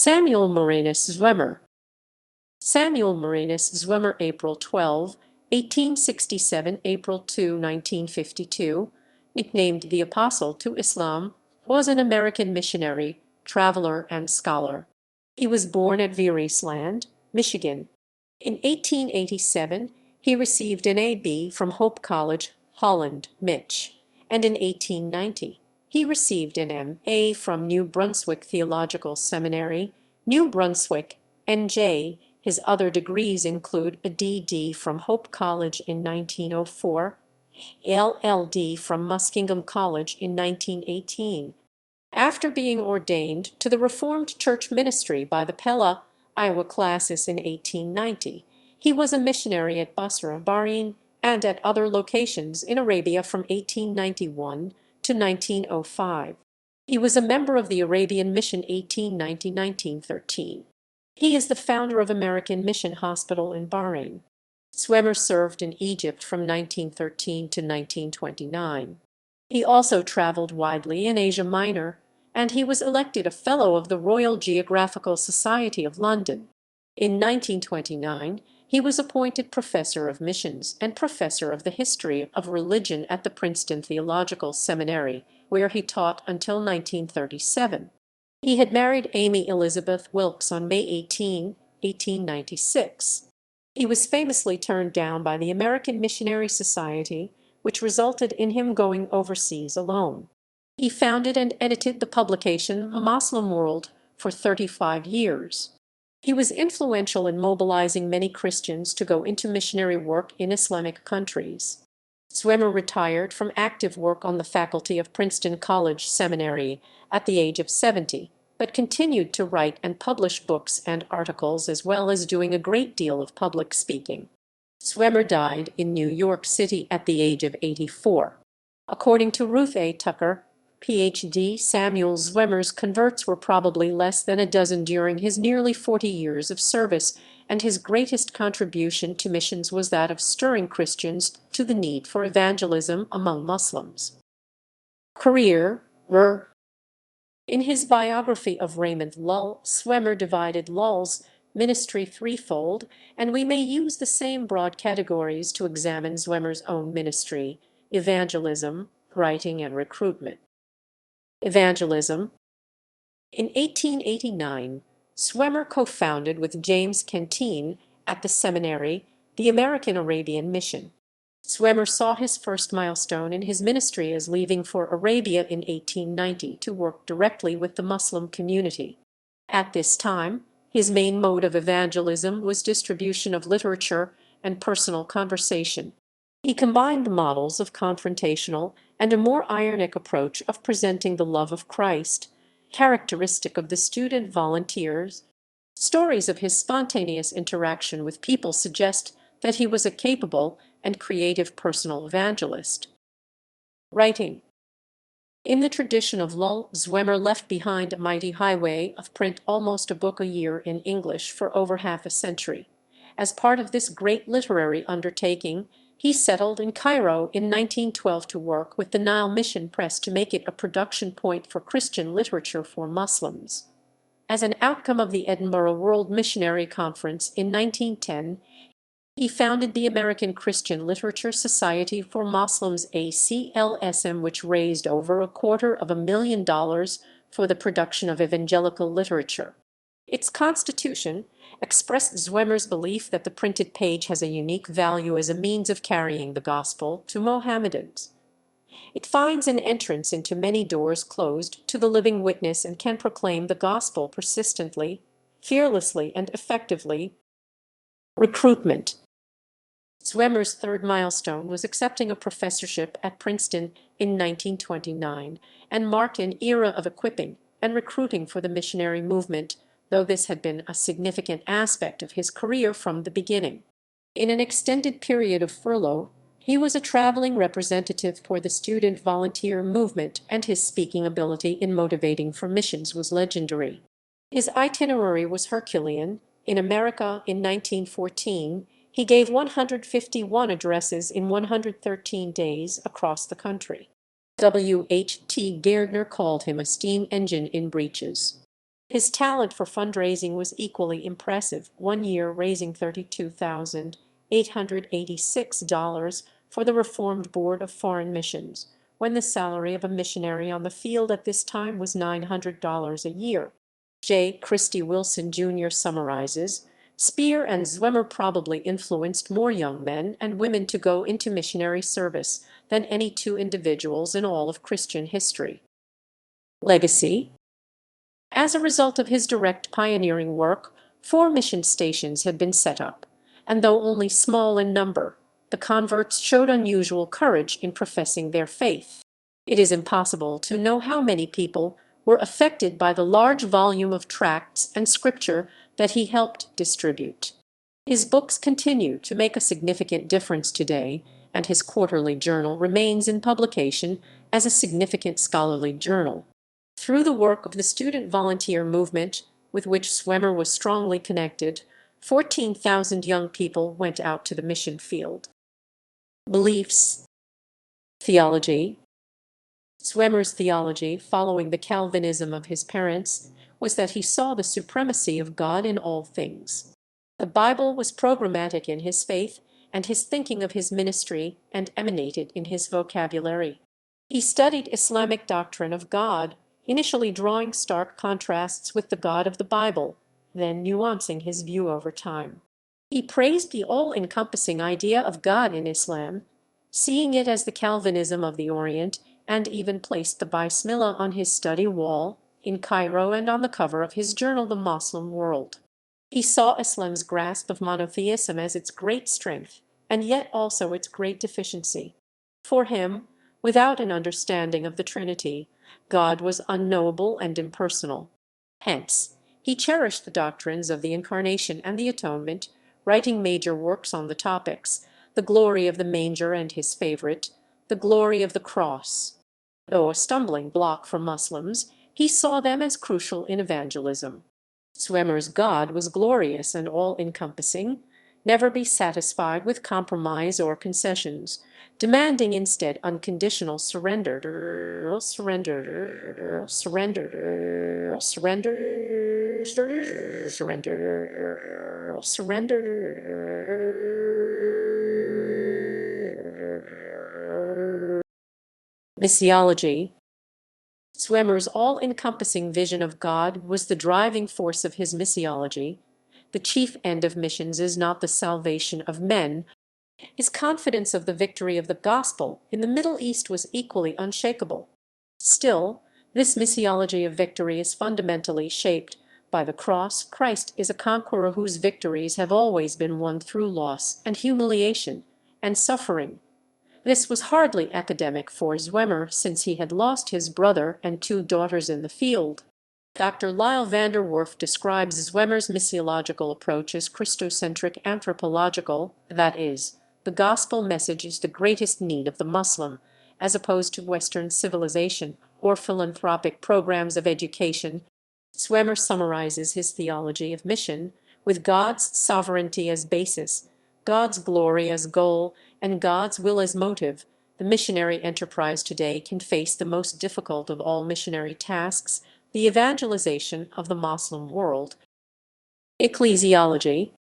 Samuel Marinus Zwemer. Samuel Marinus Zwemer, April 12, 1867, April 2, 1952, nicknamed the Apostle to Islam, was an American missionary, traveler, and scholar. He was born at Vriesland, Michigan. In 1887, he received an A.B. from Hope College, Holland, Mich, and in 1890, he received an M.A. from New Brunswick Theological Seminary, New Brunswick, N.J. His other degrees include a D.D. from Hope College in 1904, L.L.D. from Muskingum College in 1918. After being ordained to the Reformed Church ministry by the Pella, Iowa Classis in 1890, he was a missionary at Busrah, Bahrain, and at other locations in Arabia from 1891 to 1905. He was a member of the Arabian Mission 1890–1913. He is the founder of American Mission Hospital in Bahrain. Zwemer served in Egypt from 1913 to 1929. He also traveled widely in Asia Minor, and he was elected a Fellow of the Royal Geographical Society of London. In 1929, he was appointed Professor of Missions and Professor of the History of Religion at the Princeton Theological Seminary, where he taught until 1937. He had married Amy Elizabeth Wilkes on May 18, 1896. He was famously turned down by the American Missionary Society, which resulted in him going overseas alone. He founded and edited the publication A Moslem World for 35 years. He was influential in mobilizing many Christians to go into missionary work in Islamic countries. Zwemer retired from active work on the faculty of Princeton College Seminary at the age of 70, but continued to write and publish books and articles as well as doing a great deal of public speaking. Zwemer died in New York City at the age of 84. According to Ruth A. Tucker, Ph.D., Samuel Zwemer's converts were probably less than a dozen during his nearly 40 years of service, and his greatest contribution to missions was that of stirring Christians to the need for evangelism among Muslims. Career. In his biography of Raymond Lull, Zwemer divided Lull's ministry threefold, and we may use the same broad categories to examine Zwemer's own ministry: evangelism, writing, and recruitment. Evangelism. In 1889, Zwemer co-founded with James Kentine at the seminary the American Arabian Mission. Zwemer saw his first milestone in his ministry as leaving for Arabia in 1890 to work directly with the Muslim community. At this time, his main mode of evangelism was distribution of literature and personal conversation. He combined the models of confrontational and a more ironic approach of presenting the love of Christ, characteristic of the student volunteers. Stories of his spontaneous interaction with people suggest that he was a capable and creative personal evangelist. Writing. In the tradition of Lull, Zwemer left behind a mighty highway of print, almost a book a year in English, for over half a century. As part of this great literary undertaking, he settled in Cairo in 1912 to work with the Nile Mission Press to make it a production point for Christian literature for Muslims. As an outcome of the Edinburgh World Missionary Conference in 1910, he founded the American Christian Literature Society for Muslims, ACLSM, which raised over $250,000 for the production of evangelical literature. Its constitution expressed Zwemer's belief that the printed page has a unique value as a means of carrying the gospel to Mohammedans. It finds an entrance into many doors closed to the living witness and can proclaim the gospel persistently, fearlessly, and effectively. Recruitment. Zwemer's third milestone was accepting a professorship at Princeton in 1929 and marked an era of equipping and recruiting for the missionary movement, though this had been a significant aspect of his career from the beginning. In an extended period of furlough, he was a traveling representative for the student volunteer movement, and his speaking ability in motivating for missions was legendary. His itinerary was Herculean. In America in 1914, he gave 151 addresses in 113 days across the country. W. H. T. Gardner called him a steam engine in breeches. His talent for fundraising was equally impressive, one year raising $32,886 for the Reformed Board of Foreign Missions, when the salary of a missionary on the field at this time was $900 a year. J. Christy Wilson Jr. summarizes, Speer and Zwemer probably influenced more young men and women to go into missionary service than any two individuals in all of Christian history. Legacy. As a result of his direct pioneering work, 4 mission stations had been set up, and though only small in number, the converts showed unusual courage in professing their faith. It is impossible to know how many people were affected by the large volume of tracts and scripture that he helped distribute. His books continue to make a significant difference today, and his quarterly journal remains in publication as a significant scholarly journal. Through the work of the student volunteer movement, with which Zwemer was strongly connected, 14,000 young people went out to the mission field. Beliefs. Theology. Zwemer's theology, following the Calvinism of his parents, was that he saw the supremacy of God in all things. The Bible was programmatic in his faith, and his thinking of his ministry and emanated in his vocabulary. He studied Islamic doctrine of God, initially drawing stark contrasts with the God of the Bible, then nuancing his view over time. He praised the all-encompassing idea of God in Islam, seeing it as the Calvinism of the Orient, and even placed the Bismillah on his study wall in Cairo and on the cover of his journal The Moslem World. He saw Islam's grasp of monotheism as its great strength, and yet also its great deficiency. For him, without an understanding of the Trinity, God was unknowable and impersonal. Hence, he cherished the doctrines of the Incarnation and the Atonement, writing major works on the topics, the glory of the manger and his favorite, the glory of the cross. Though a stumbling block for Muslims, he saw them as crucial in evangelism. Zwemer's God was glorious and all-encompassing, never be satisfied with compromise or concessions, demanding instead unconditional surrender. Missiology. Zwemer's all-encompassing vision of God was the driving force of his missiology. The chief end of missions is not the salvation of men. His confidence of the victory of the gospel in the Middle East was equally unshakable. Still, this missiology of victory is fundamentally shaped by the cross. Christ is a conqueror whose victories have always been won through loss and humiliation and suffering. This was hardly academic for Zwemer, since he had lost his brother and 2 daughters in the field. Dr. Lyle Vander Werf describes Zwemer's missiological approach as Christocentric anthropological, that is, the gospel message is the greatest need of the Muslim, as opposed to Western civilization or philanthropic programs of education. Zwemer summarizes his theology of mission with God's sovereignty as basis, God's glory as goal, and God's will as motive. The missionary enterprise today can face the most difficult of all missionary tasks, the evangelization of the Moslem world. Ecclesiology.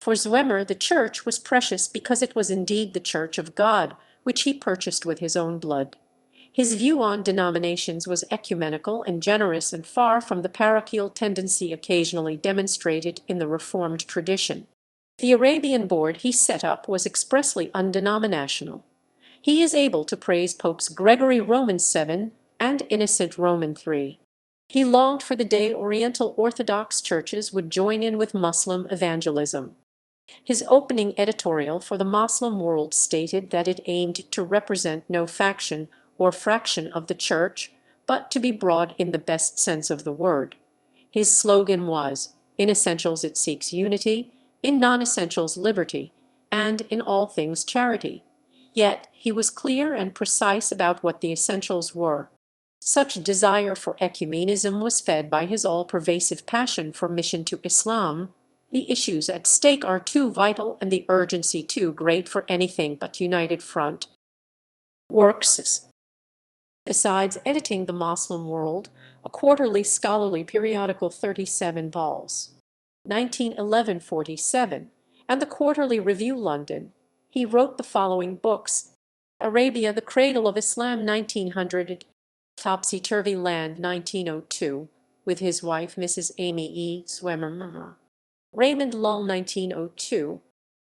For Zwemer, the church was precious because it was indeed the church of God, which he purchased with his own blood. His view on denominations was ecumenical and generous and far from the parochial tendency occasionally demonstrated in the Reformed tradition. The Arabian board he set up was expressly undenominational. He is able to praise Popes Gregory Roman VII and Innocent Roman III. He longed for the day Oriental Orthodox churches would join in with Muslim evangelism. His opening editorial for the Moslem World stated that it aimed to represent no faction or fraction of the church, but to be broad in the best sense of the word. His slogan was, "In essentials it seeks unity, in non-essentials liberty, and in all things charity." Yet he was clear and precise about what the essentials were. Such desire for ecumenism was fed by his all-pervasive passion for mission to Islam. The issues at stake are too vital and the urgency too great for anything but united front. Works. Besides editing The Moslem World, a quarterly scholarly periodical 37 vols. 1911-47, and the Quarterly Review London. He wrote the following books: Arabia, the Cradle of Islam 1900, Topsy-Turvy Land 1902, with his wife Mrs. Amy E. Zwemer, Raymond Lull 1902,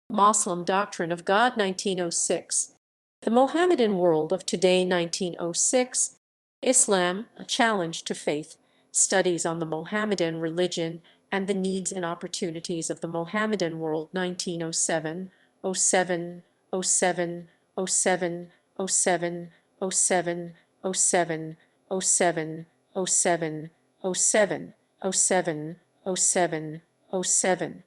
Moslem Doctrine of God 1906, The Mohammedan World of Today 1906, Islam, A Challenge to Faith, Studies on the Mohammedan Religion and the Needs and Opportunities of the Mohammedan World 1907, 07, 07, 07, 07, 07, 07, 07, 07, 07, 07, 07, 07.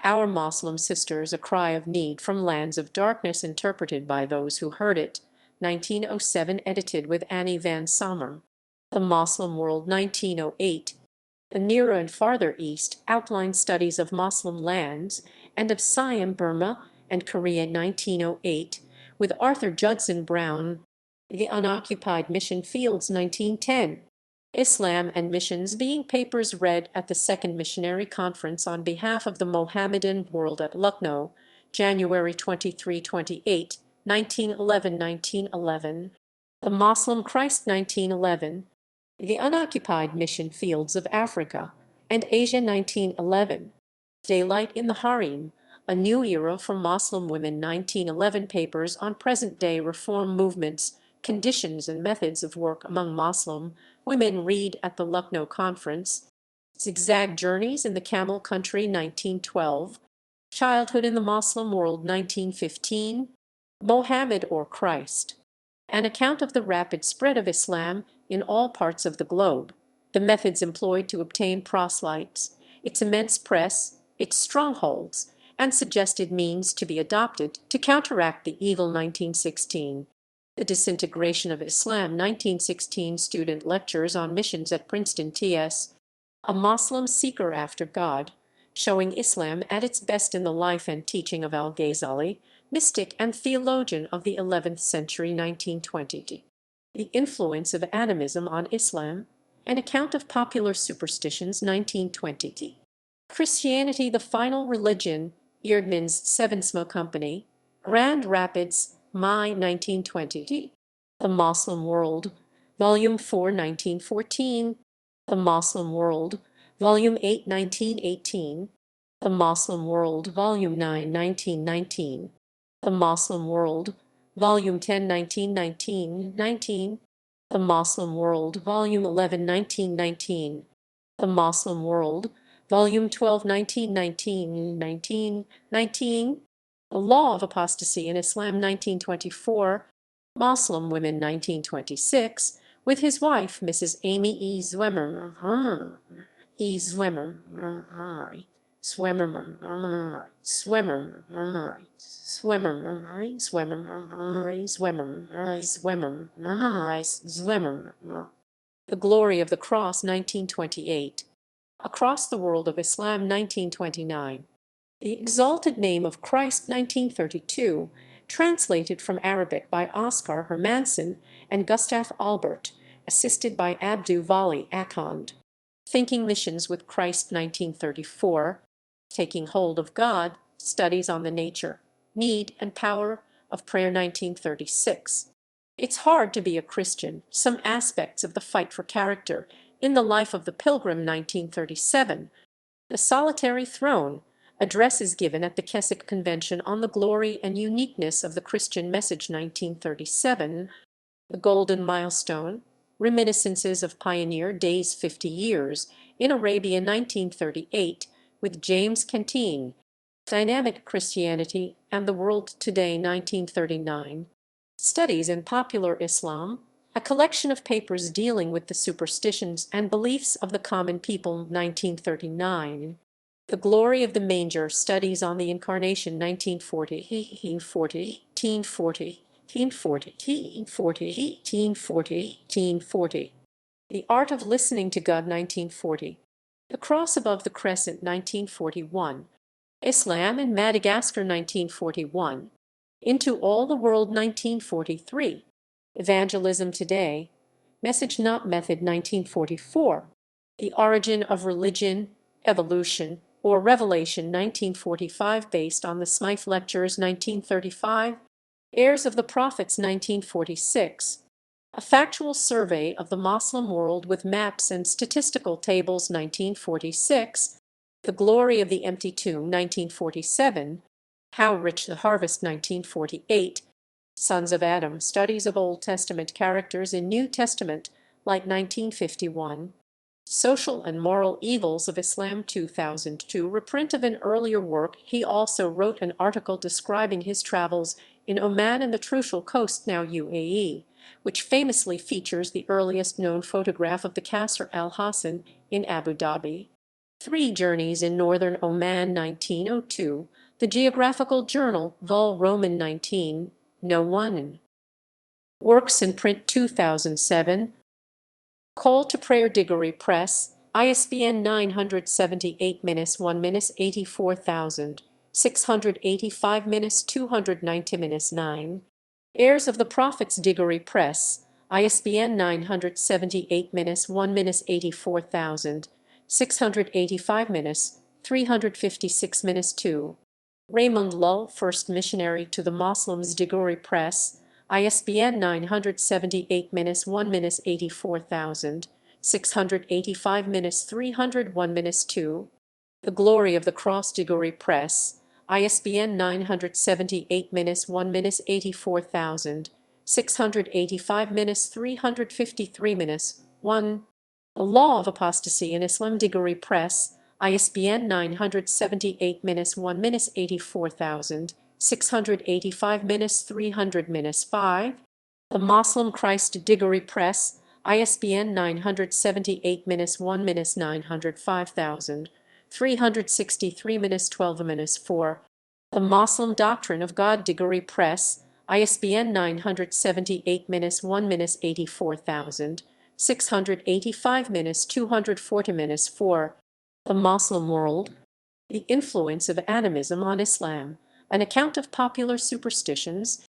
Our Moslem Sisters, A Cry of Need from Lands of Darkness, interpreted by those who heard it, 1907, edited with Annie Van Sommer. The Moslem World 1908, The Nearer and Farther East, Outline Studies of Moslem Lands and of Siam, Burma, and Korea 1908, with Arthur Judson Brown. The Unoccupied Mission Fields 1910, Islam and Missions, being papers read at the Second Missionary Conference on behalf of the Mohammedan world at Lucknow, January 23-28, 1911. The Moslem Christ 1911, The Unoccupied Mission Fields of Africa and Asia 1911, Daylight in the Harem, A New Era for Moslem Women 1911, papers on present-day reform movements, conditions and methods of work among Moslem women read at the Lucknow Conference, Zigzag Journeys in the Camel Country 1912, Childhood in the Moslem World 1915, Mohammed or Christ, An Account of the Rapid Spread of Islam in all parts of the globe, the methods employed to obtain proselytes, its immense press, its strongholds, and suggested means to be adopted to counteract the evil 1916. The Disintegration of Islam 1916, Student Lectures on Missions at Princeton T.S. A Moslem Seeker After God, showing Islam at its best in the life and teaching of Al-Ghazali, mystic and theologian of the 11th century 1920. The Influence of Animism on Islam, An Account of Popular Superstitions 1920. Christianity, the Final Religion, Eerdmans Sevensma Company, Grand Rapids, Mai 1920. The Moslem World, Volume 4, 1914. The Moslem World, Volume 8, 1918. The Moslem World, Volume 9, 1919. The Moslem World, Volume 10, 1919. The Moslem World, Volume 11, 1919. The Moslem World, Volume 12, 1919. The Law of Apostasy in Islam 1924, Moslem Women 1926, with his wife Mrs. Amy E. Zwemer, The Glory of the Cross 1928, Across the World of Islam 1929. The Exalted Name of Christ 1932, translated from Arabic by Oscar Hermansen and Gustav Albert, assisted by Abdu Vali Akhand. Thinking Missions with Christ 1934, Taking Hold of God, Studies on the Nature, Need and Power of Prayer 1936. It's Hard to be a Christian, Some Aspects of the Fight for Character in the Life of the Pilgrim 1937. The Solitary Throne, Addresses given at the Keswick Convention on the Glory and Uniqueness of the Christian Message 1937, The Golden Milestone, Reminiscences of Pioneer Days 50 Years in Arabia 1938, with James Canteen, Dynamic Christianity and the World Today 1939, Studies in Popular Islam, a collection of papers dealing with the superstitions and beliefs of the common people 1939, The Glory of the Manger, Studies on the Incarnation 1940, The Art of Listening to God 1940, The Cross Above the Crescent 1941, Islam in Madagascar 1941, Into All the World 1943, Evangelism Today, Message Not Method 1944. The Origin of Religion, Evolution, or Revelation 1945 based on the Smythe Lectures 1935. Heirs of the Prophets 1946. A Factual Survey of the Moslem World with Maps and Statistical Tables 1946. The Glory of the Empty Tomb 1947. How Rich the Harvest 1948. Sons of Adam, Studies of Old Testament Characters in New Testament Light 1951. Social and Moral Evils of Islam 2002. Reprint of an earlier work. He also wrote an article describing his travels in Oman and the Trucial Coast, now UAE, which famously features the earliest known photograph of the Qasr al-Hassan in Abu Dhabi. 3 Journeys in Northern Oman 1902. The Geographical Journal, Vol. Roman 19, No. 1. Works in Print 2007. Call to Prayer Diggory Press, ISBN 978-1-84000, 685-290-9. Heirs of the Prophets Diggory Press, ISBN 978-1-84000, 685-356-2. Raymond Lull, First Missionary to the Moslems Diggory Press, ISBN 978-1-84000, 685-301-2. The Glory of the Cross Diggory Press, ISBN 978-1-84000, 685-353-1. The Law of Apostasy in Islam Diggory Press, ISBN 978-1-84000, 685-300-5. The Moslem Christ Diggory Press, ISBN 978-1-905,000, 363-12-4. The Moslem Doctrine of God Diggory Press, ISBN 978-1-84000, 685-240-4. The Moslem World. The Influence of Animism on Islam. An Account of Popular Superstitions,